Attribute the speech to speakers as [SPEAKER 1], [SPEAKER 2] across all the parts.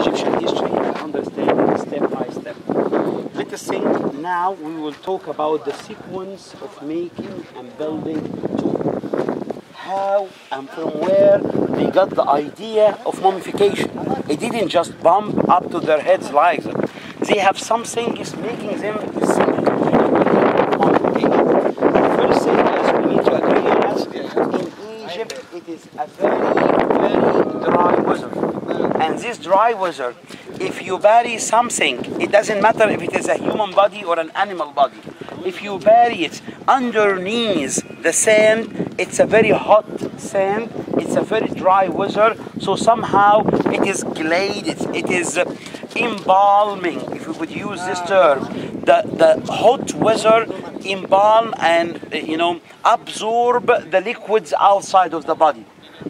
[SPEAKER 1] Egyptian history and understand it step by step. Let us think now we will talk about the sequence of making and building tomb. How and from where they got the idea of mummification. It didn't just bump up to their heads like that. They have something is making them think. The first thing is we need to agree on that in Egypt it is a very dry weather. And this dry weather, if you bury something, it doesn't matter if it is a human body or an animal body. If you bury it underneath the sand, it's a very hot sand, it's a very dry weather, so somehow it is gladed, it is embalming, if we could use this term. The hot weather embalm and absorb the liquids outside of the body.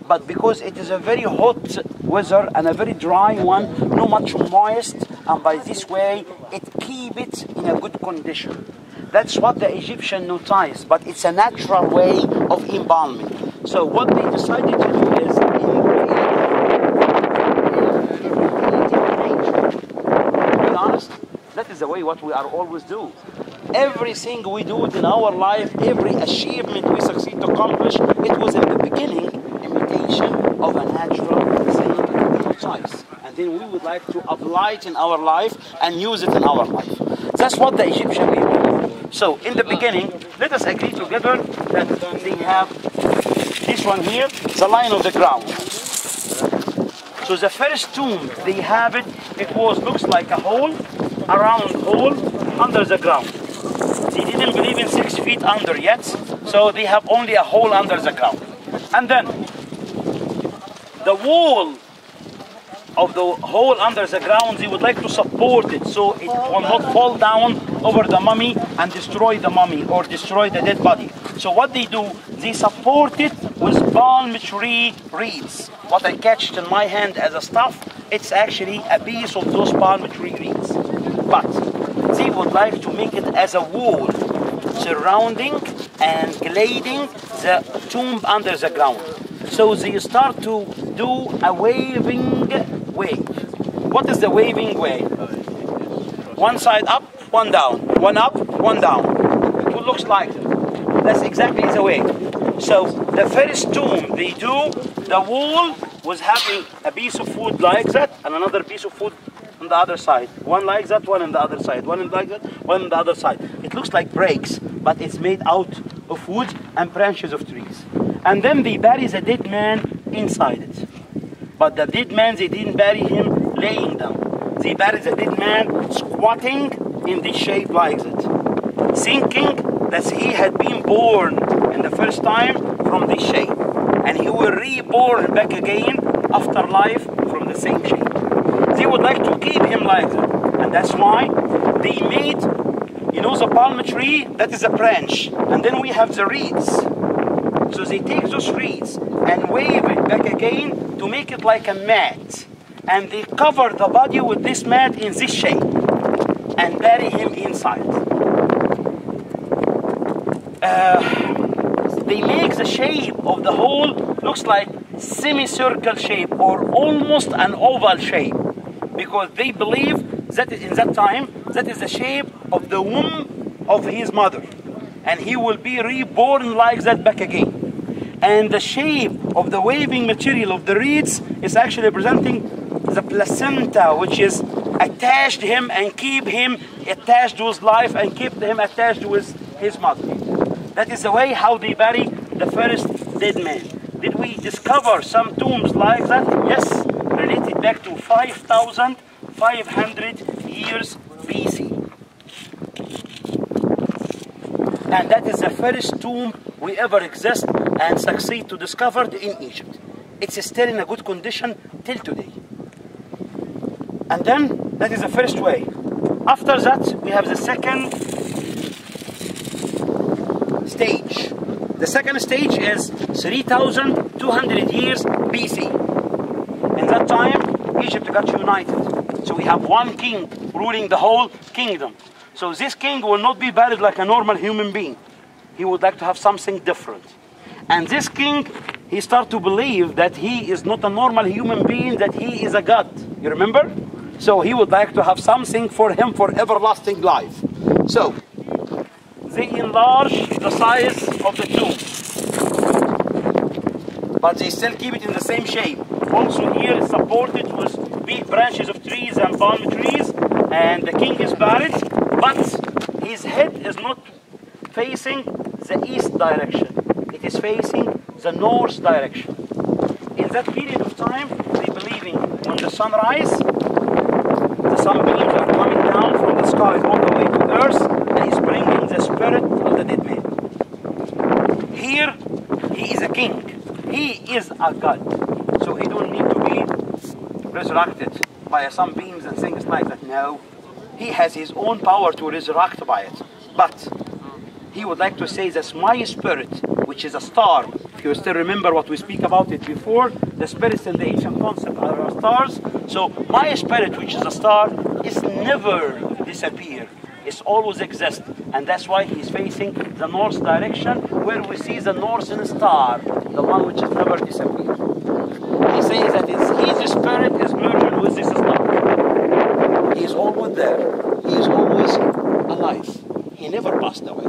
[SPEAKER 1] But because it is a very hot weather and a very dry one, not much moist, and by this way it keep it in a good condition. That's what the Egyptian noticed, but it's a natural way of embalming. So what they decided to do is to be honest, that is the way what we are always do. Everything we do in our life, every achievement we succeed to accomplish, it was in the beginning imitation of a natural thing we notice. And then we would like to apply it in our life and use it in our life. That's what the Egyptian people do. So in the beginning, let us agree together that they have this one here, the line of the ground. So the first tomb they have it looks like a hole, a round hole under the ground. They didn't believe in 6 feet under yet, so they have only a hole under the ground. And then the wall of the hole under the ground, they would like to support it so it will not fall down over the mummy and destroy the mummy or destroy the dead body. So what they do, they support it with palm tree reeds. What I catched in my hand as a staff, it's actually a piece of those palm tree reeds. But they would like to make it as a wall surrounding and glading the tomb under the ground. So they start to do a waving wave. What is the waving wave? One side up, one down, one up, one down. It looks like that. That's exactly the way. So the first tomb they do, the wall was having a piece of wood like that and another piece of wood on the other side. One like that, one on the other side, one like that, one on the other side. It looks like bricks, but it's made out of wood and branches of trees. And then they bury the dead man inside it. But the dead man, they didn't bury him laying down. They buried the dead man squatting in this shape like that, thinking that he had been born in the first time from this shape. And he will reborn back again after life from the same shape. They would like to keep him like that. And that's why they made, the palm tree, that is a branch. And then we have the reeds. So they take those reeds and wave it back again to make it like a mat. And they cover the body with this mat in this shape and bury him inside. They make the shape of the hole looks like semicircle shape or almost an oval shape, because they believe that in that time that is the shape of the womb of his mother, and he will be reborn like that back again. And the shape of the waving material of the reeds is actually representing the placenta, which is attached to him and keep him attached to his life and keep him attached with his mother. That is the way how they bury the first dead man. Did we discover some tombs like that? Yes, related back to 5,500 years BC. And that is the first tomb we ever exist and succeed to discover in Egypt. It's still in a good condition till today. And then, that is the first way. After that, we have the second stage. The second stage is 3,200 years BC. In that time, Egypt got united. So we have one king ruling the whole kingdom. So this king will not be buried like a normal human being. He would like to have something different. And this king, he started to believe that he is not a normal human being, that he is a god. You remember? So he would like to have something for him for everlasting life. So they enlarge the size of the tomb, but they still keep it in the same shape. Also here is supported with big branches of trees and palm trees, and the king is buried, but his head is not facing the east direction. It is facing the north direction. In that period of time, they believing when the sun rises, the sunbeams are coming down from the sky all the way to earth, and is bringing the spirit of the dead man. Here, he is a king. He is a god. So he don't need to be resurrected by sunbeams and things like that. No. He has his own power to resurrect by it. But he would like to say that my spirit, which is a star, if you still remember what we speak about it before, the spirits in the ancient concept are stars. So my spirit, which is a star, is never disappear. It's always exist. And that's why he's facing the north direction, where we see the northern star, the one which is never disappear. He says that his spirit is merged with this star. He is always there. He is always alive. He never passed away,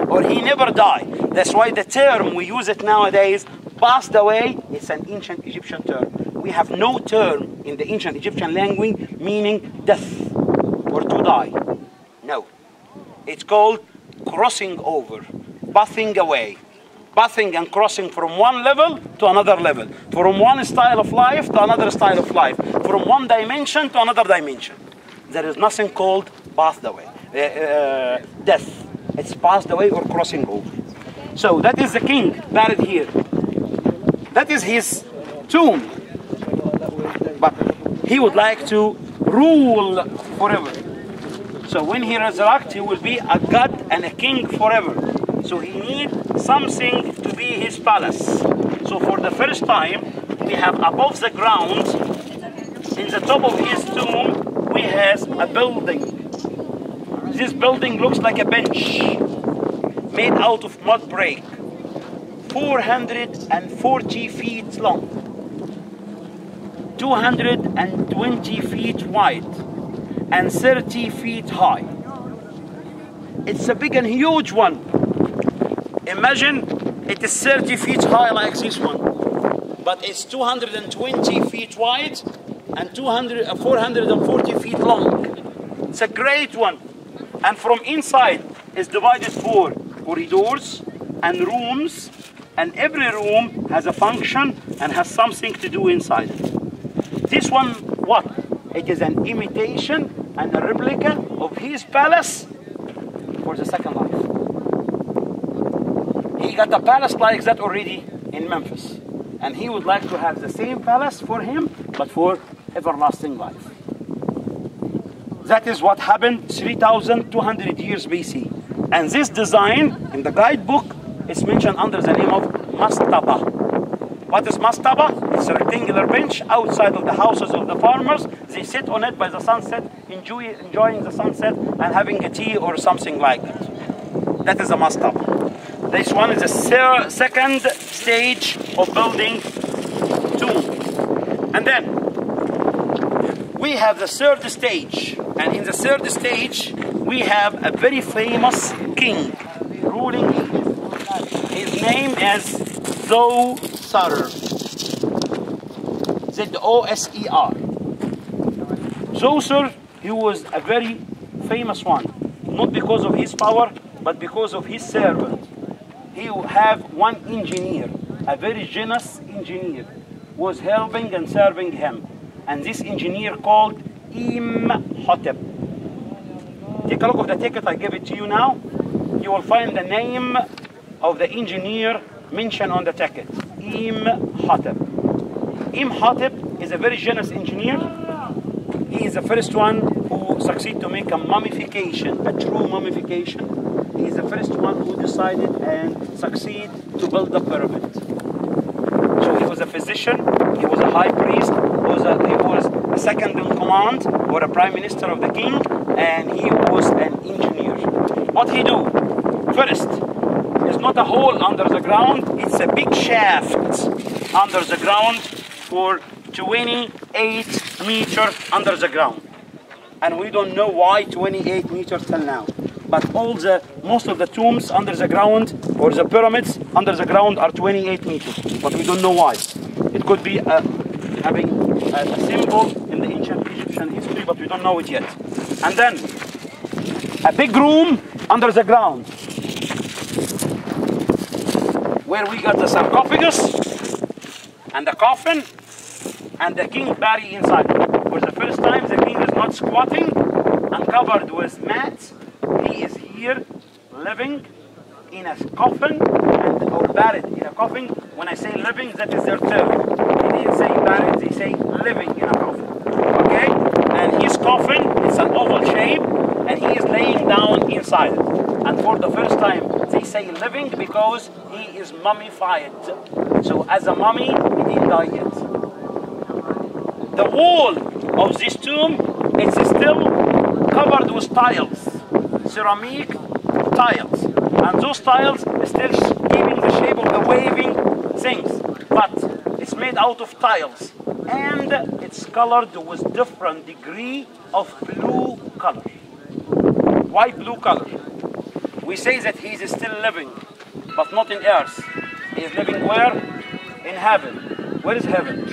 [SPEAKER 1] or he never died. That's why the term we use it nowadays, passed away, it's an ancient Egyptian term. We have no term in the ancient Egyptian language meaning death or to die. No. It's called crossing over, passing away. Passing and crossing from one level to another level. From one style of life to another style of life. From one dimension to another dimension. There is nothing called passed away. Death. It's passed away or crossing over. So that is the king buried here. That is his tomb. But he would like to rule forever. So when he resurrects, he will be a god and a king forever. So he needs something to be his palace. So for the first time, we have above the ground, in the top of his tomb, we have a building. This building looks like a bench made out of mud brick, 440 feet long, 220 feet wide, and 30 feet high. It's a big and huge one. Imagine it is 30 feet high like this one, but it's 220 feet wide and 440 feet long. It's a great one. And from inside is divided for corridors and rooms, and every room has a function and has something to do inside it. This one, what? It is an imitation and a replica of his palace for the second life. He got a palace like that already in Memphis, and he would like to have the same palace for him, but for everlasting life. That is what happened 3,200 years BC. And this design in the guidebook is mentioned under the name of mastaba. What is mastaba? It's a rectangular bench outside of the houses of the farmers. They sit on it by the sunset, enjoying the sunset and having a tea or something like that. That is a mastaba. This one is the second stage of building tomb. And then we have the third stage. And in the third stage, we have a very famous king ruling Egypt. His name is Zoser. Z-O-S-E-R. Zoser, he was a very famous one. Not because of his power, but because of his servant. He have one engineer, a very generous engineer, was helping and serving him. And this engineer called Imhotep. Take a look of the ticket, I give it to you now. You will find the name of the engineer mentioned on the ticket. Imhotep. Imhotep is a very generous engineer. He is the first one who succeeded to make a mummification, a true mummification. He is the first one who decided and succeeded to build the pyramid. So he was a physician, he was a high priest, he was a second in command or a prime minister of the king, and he was an engineer. What he do? First, it's not a hole under the ground, it's a big shaft under the ground for 28 meters under the ground. And we don't know why 28 meters till now. But most of the tombs under the ground, or the pyramids under the ground, are 28 meters. But we don't know why. It could be having a symbol in the ancient Egyptian history, but we don't know it yet. And then a big room under the ground, where we got the sarcophagus and the coffin and the king buried inside. For the first time, the king is not squatting and covered with mats. He is here living in a coffin, or buried in a coffin. When I say living, that is their term. They didn't say buried, they say living in a coffin. Okay? And his coffin, it's an oval shape, and he is laying down inside it. And for the first time, they say living because he is mummified. So as a mummy, he didn't die yet. The wall of this tomb, it's still covered with tiles, ceramic tiles. And those tiles are still giving the shape of the waving things. But it's made out of tiles. And it's colored with different degree of blue color. Why blue color? We say that he is still living, but not in earth. He is living where? In heaven. Where is heaven?